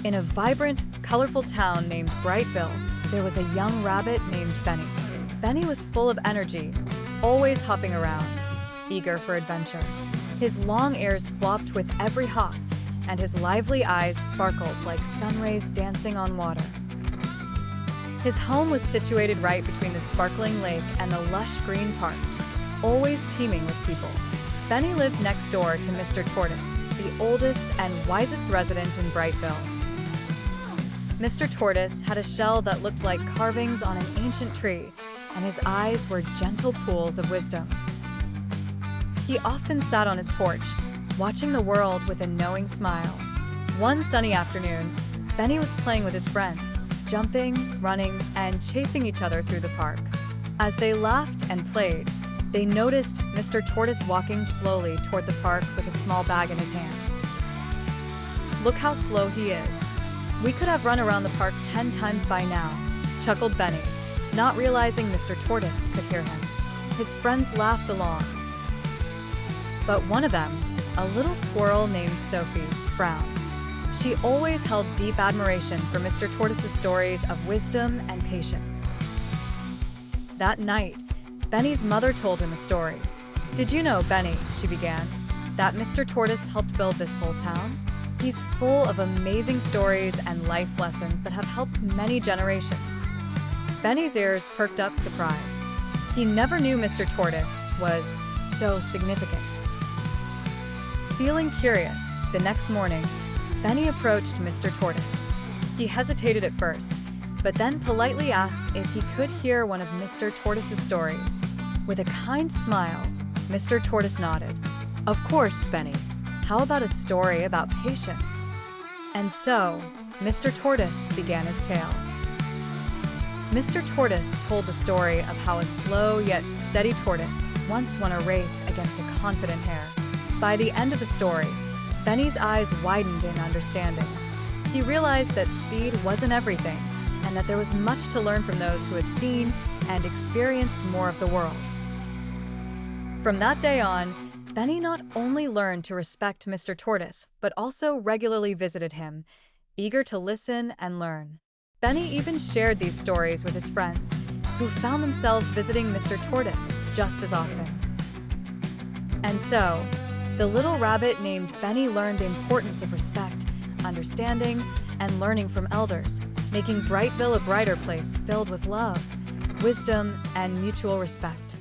In a vibrant, colorful town named Brightville, there was a young rabbit named Benny. Benny was full of energy, always hopping around, eager for adventure. His long ears flopped with every hop, and his lively eyes sparkled like sun rays dancing on water. His home was situated right between the sparkling lake and the lush green park, always teeming with people. Benny lived next door to Mr. Tortoise, the oldest and wisest resident in Brightville. Mr. Tortoise had a shell that looked like carvings on an ancient tree, and his eyes were gentle pools of wisdom. He often sat on his porch, watching the world with a knowing smile. One sunny afternoon, Benny was playing with his friends, jumping, running, and chasing each other through the park. As they laughed and played, they noticed Mr. Tortoise walking slowly toward the park with a small bag in his hand. "Look how slow he is. We could have run around the park 10 times by now," chuckled Benny, not realizing Mr. Tortoise could hear him. His friends laughed along. But one of them, a little squirrel named Sophie, frowned. She always held deep admiration for Mr. Tortoise's stories of wisdom and patience. That night, Benny's mother told him a story. "Did you know, Benny," she began, "that Mr. Tortoise helped build this whole town? He's full of amazing stories and life lessons that have helped many generations." Benny's ears perked up, surprised. He never knew Mr. Tortoise was so significant. Feeling curious, the next morning, Benny approached Mr. Tortoise. He hesitated at first, but then politely asked if he could hear one of Mr. Tortoise's stories. With a kind smile, Mr. Tortoise nodded. "Of course, Benny. How about a story about patience?" And so, Mr. Tortoise began his tale. Mr. Tortoise told the story of how a slow yet steady tortoise once won a race against a confident hare. By the end of the story, Benny's eyes widened in understanding. He realized that speed wasn't everything, and that there was much to learn from those who had seen and experienced more of the world. From that day on, Benny not only learned to respect Mr. Tortoise, but also regularly visited him, eager to listen and learn. Benny even shared these stories with his friends, who found themselves visiting Mr. Tortoise just as often. And so, the little rabbit named Benny learned the importance of respect, understanding, and learning from elders, making Brightville a brighter place filled with love, wisdom, and mutual respect.